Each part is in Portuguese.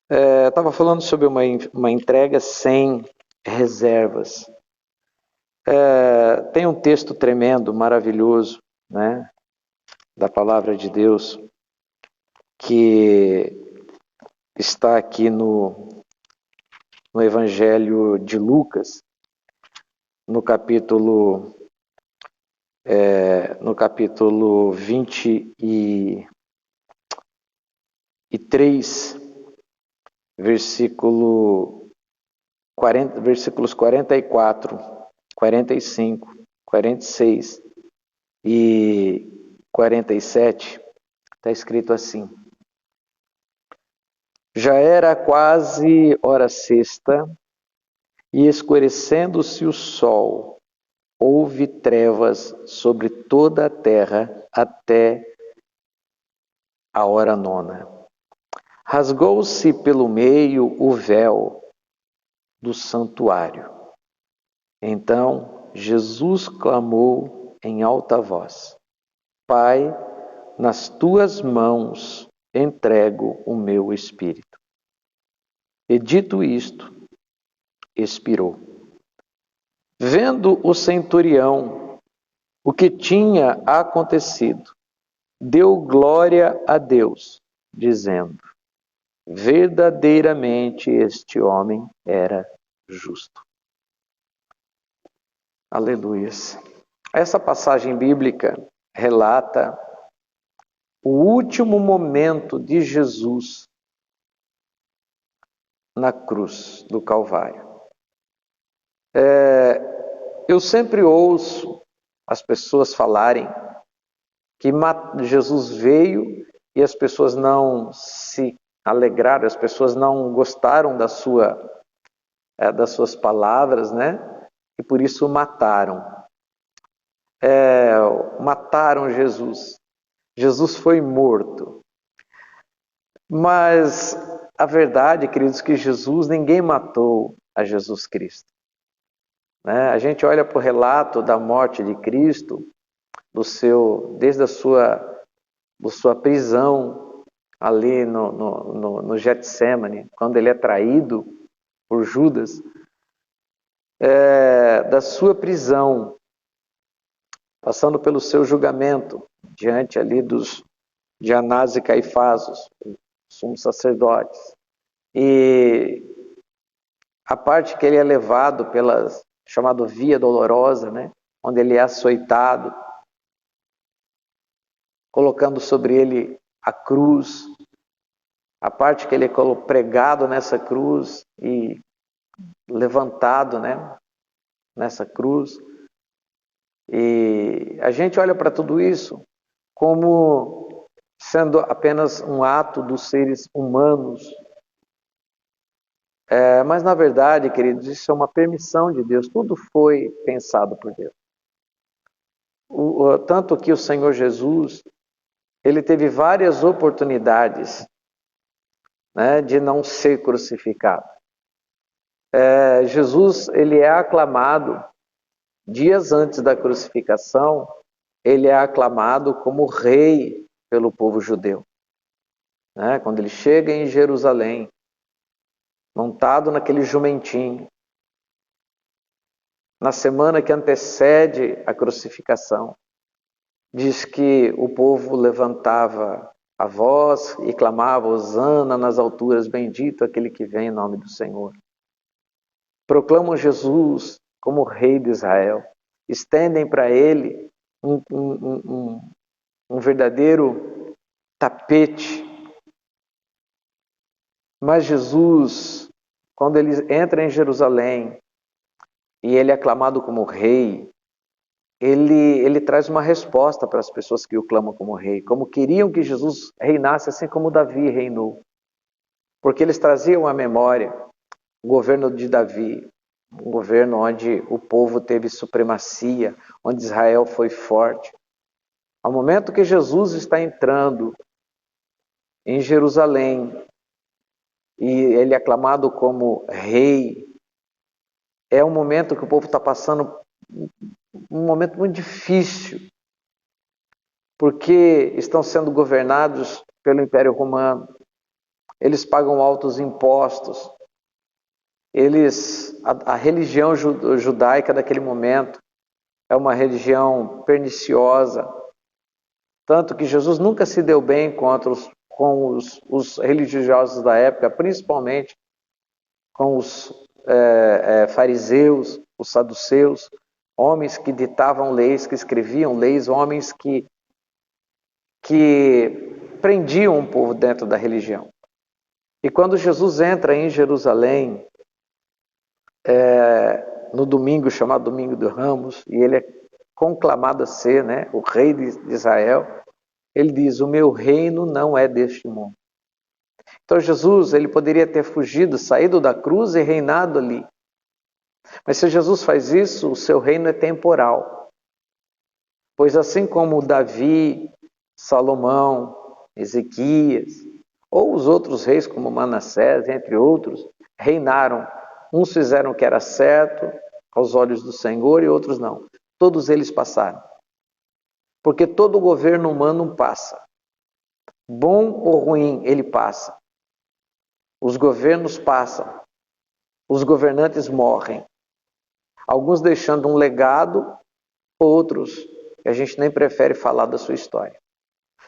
Estava falando sobre uma entrega sem reservas. Tem um texto tremendo, maravilhoso, né, da palavra de Deus, que está aqui no Evangelho de Lucas, no capítulo 23, versículos 44, 45, 46 e 47, está escrito assim: Já era quase hora sexta, e escurecendo-se o sol, houve trevas sobre toda a terra até a hora nona. Rasgou-se pelo meio o véu do santuário. Então Jesus clamou em alta voz: Pai, nas tuas mãos entrego o meu espírito. E dito isto, expirou. Vendo o centurião o que tinha acontecido, deu glória a Deus, dizendo: Verdadeiramente este homem era justo. Aleluias. Essa passagem bíblica relata o último momento de Jesus na cruz do Calvário. Eu sempre ouço as pessoas falarem que Jesus veio e as pessoas não se alegraram, as pessoas não gostaram das suas palavras, né? E por isso mataram. Mataram Jesus. Jesus foi morto. Mas a verdade, queridos, que ninguém matou a Jesus Cristo. Né? A gente olha para o relato da morte de Cristo, desde a sua prisão ali no Getsemane, quando ele é traído por Judas, da sua prisão, passando pelo seu julgamento diante ali de Anás e Caifás, os sumos sacerdotes, e a parte que ele é levado pela chamada Via Dolorosa, né, onde ele é açoitado, colocando sobre ele a cruz, a parte que ele é pregado nessa cruz e levantado, né, nessa cruz. E a gente olha para tudo isso como sendo apenas um ato dos seres humanos. Mas na verdade, queridos, isso é uma permissão de Deus. Tudo foi pensado por Deus. Tanto que o Senhor Jesus, ele teve várias oportunidades, né, de não ser crucificado. Jesus, ele é aclamado, dias antes da crucificação, ele é aclamado como rei pelo povo judeu. Né? Quando ele chega em Jerusalém, montado naquele jumentinho, na semana que antecede a crucificação, diz que o povo levantava a voz e clamava: Hosana nas alturas, bendito aquele que vem em nome do Senhor. Proclamam Jesus como rei de Israel, estendem para ele um verdadeiro tapete. Mas Jesus, quando ele entra em Jerusalém e ele é aclamado como rei, ele traz uma resposta para as pessoas que o clamam como rei, como queriam que Jesus reinasse assim como Davi reinou. Porque eles traziam à memória o governo de Davi, um governo onde o povo teve supremacia, onde Israel foi forte. Ao momento que Jesus está entrando em Jerusalém e ele é aclamado como rei, é um momento que o povo está passando um momento muito difícil, porque estão sendo governados pelo Império Romano. eles pagam altos impostos, a religião judaica daquele momento é uma religião perniciosa, tanto que Jesus nunca se deu bem com os religiosos da época, principalmente com os fariseus, os saduceus, homens que ditavam leis, que escreviam leis, homens que prendiam o povo dentro da religião. E quando Jesus entra em Jerusalém, no domingo chamado Domingo dos Ramos, e ele é conclamado a ser, né, o rei de Israel, ele diz: o meu reino não é deste mundo. Então Jesus, ele poderia ter fugido, saído da cruz e reinado ali. Mas se Jesus faz isso, o seu reino é temporal. Pois assim como Davi, Salomão, Ezequias, ou os outros reis como Manassés, entre outros, reinaram. Uns fizeram o que era certo aos olhos do Senhor e outros não. Todos eles passaram. Porque todo governo humano passa. Bom ou ruim, ele passa. Os governos passam. Os governantes morrem. Alguns deixando um legado, outros que a gente nem prefere falar da sua história.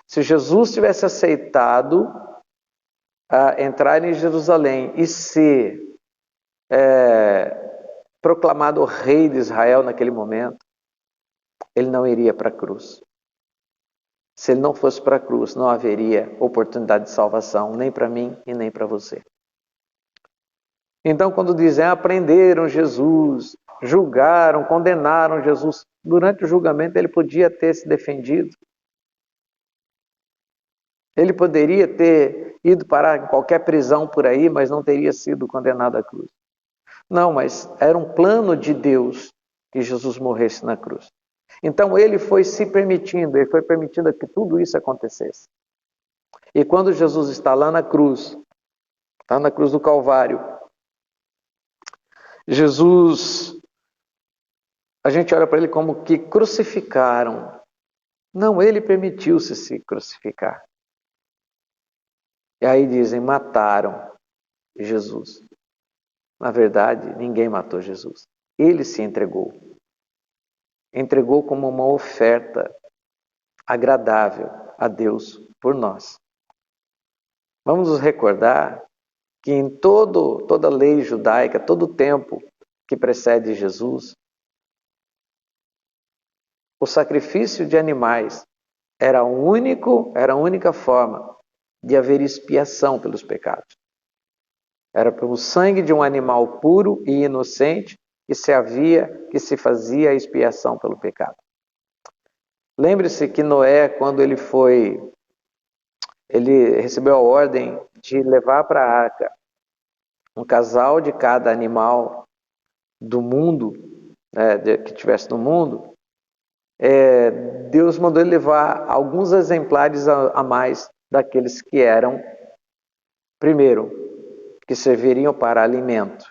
Se Jesus tivesse aceitado entrar em Jerusalém e ser proclamado rei de Israel naquele momento, ele não iria para a cruz. Se ele não fosse para a cruz, não haveria oportunidade de salvação, nem para mim e nem para você. Então, quando dizem, prenderam Jesus, julgaram, condenaram Jesus, durante o julgamento ele podia ter se defendido. Ele poderia ter ido parar em qualquer prisão por aí, mas não teria sido condenado à cruz. Não, mas era um plano de Deus que Jesus morresse na cruz. Então ele foi permitindo que tudo isso acontecesse. E quando Jesus está lá na cruz do Calvário, Jesus, a gente olha para ele como que crucificaram. Não, ele permitiu-se se crucificar. E aí dizem, mataram Jesus. Na verdade, ninguém matou Jesus. Ele se entregou. Entregou como uma oferta agradável a Deus por nós. Vamos nos recordar que em toda a lei judaica, todo o tempo que precede Jesus, o sacrifício de animais era a única forma de haver expiação pelos pecados. Era pelo sangue de um animal puro e inocente que se fazia a expiação pelo pecado. Lembre-se que Noé, quando ele recebeu a ordem de levar para a arca um casal de cada animal do mundo, que tivesse no mundo, Deus mandou ele levar alguns exemplares a mais daqueles que eram, primeiro, que serviriam para alimento.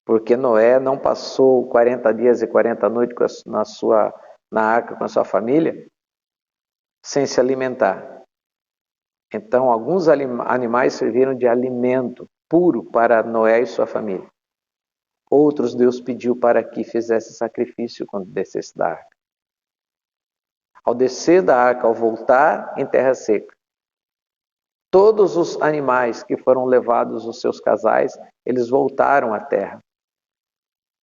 Porque Noé não passou 40 dias e 40 noites na arca com a sua família sem se alimentar. Então, alguns animais serviram de alimento puro para Noé e sua família. Outros Deus pediu para que fizesse sacrifício quando descesse da arca. Ao descer da arca, ao voltar em terra seca, todos os animais que foram levados, os seus casais, eles voltaram à terra.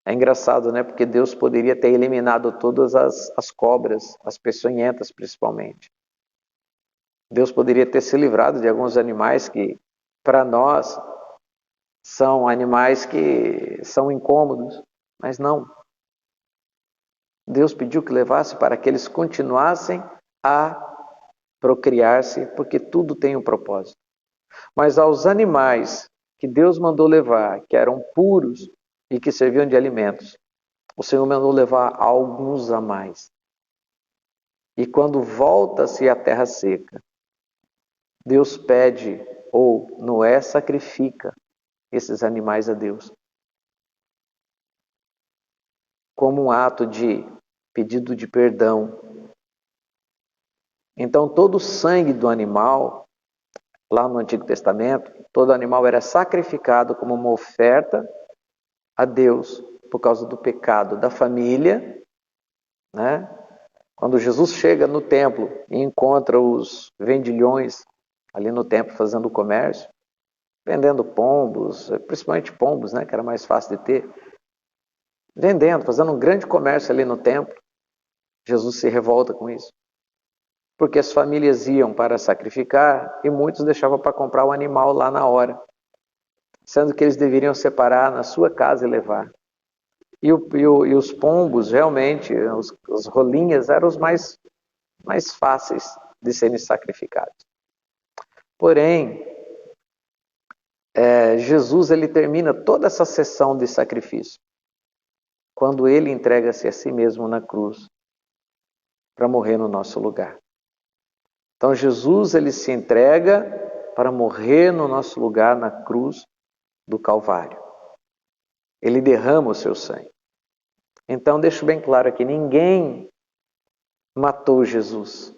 É engraçado, né? Porque Deus poderia ter eliminado todas as cobras, as peçonhentas principalmente. Deus poderia ter se livrado de alguns animais que, para nós, são animais que são incômodos, mas não. Deus pediu que levasse para que eles continuassem a procriar-se, porque tudo tem um propósito. Mas aos animais que Deus mandou levar, que eram puros e que serviam de alimentos, o Senhor mandou levar alguns a mais. E quando volta-se à terra seca, Deus pede, ou Noé sacrifica esses animais a Deus, como um ato de pedido de perdão. Então todo o sangue do animal Lá no Antigo Testamento, todo animal era sacrificado como uma oferta a Deus por causa do pecado da família, né? Quando Jesus chega no templo e encontra os vendilhões ali no templo fazendo comércio, vendendo pombos, principalmente pombos, né, que era mais fácil de ter, vendendo, fazendo um grande comércio ali no templo, Jesus se revolta com isso. Porque as famílias iam para sacrificar e muitos deixavam para comprar o animal lá na hora, sendo que eles deveriam separar na sua casa e levar. E os pombos, realmente, as rolinhas, eram os mais fáceis de serem sacrificados. Porém, Jesus ele termina toda essa sessão de sacrifício quando ele entrega-se a si mesmo na cruz para morrer no nosso lugar. Então Jesus ele se entrega para morrer no nosso lugar na cruz do Calvário. Ele derrama o seu sangue. Então deixo bem claro aqui, ninguém matou Jesus.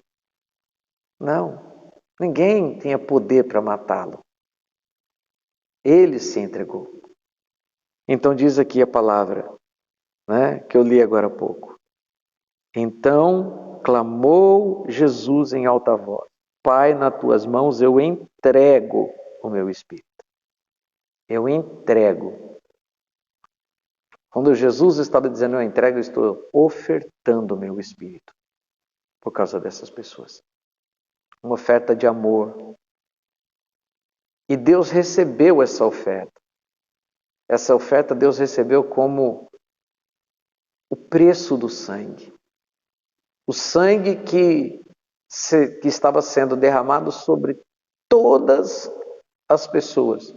Não, ninguém tinha poder para matá-lo. Ele se entregou. Então diz aqui a palavra, né, que eu li agora há pouco. Então clamou Jesus em alta voz: Pai, nas tuas mãos eu entrego o meu espírito. Eu entrego. Quando Jesus estava dizendo eu entrego, eu estou ofertando o meu espírito por causa dessas pessoas. Uma oferta de amor. E Deus recebeu essa oferta. Essa oferta Deus recebeu como o preço do sangue. O sangue que estava sendo derramado sobre todas as pessoas.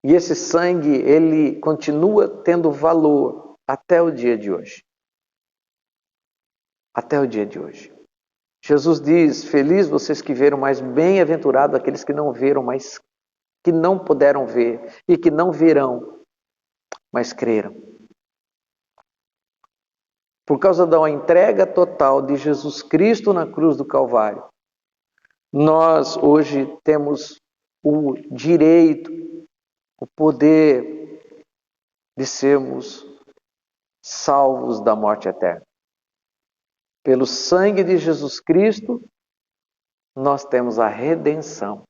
E esse sangue, ele continua tendo valor até o dia de hoje. Até o dia de hoje. Jesus diz, feliz vocês que viram, mas bem-aventurados aqueles que não viram, mas que não puderam ver e que não verão, mas creram. Por causa da entrega total de Jesus Cristo na cruz do Calvário, nós hoje temos o direito, o poder de sermos salvos da morte eterna. Pelo sangue de Jesus Cristo, nós temos a redenção.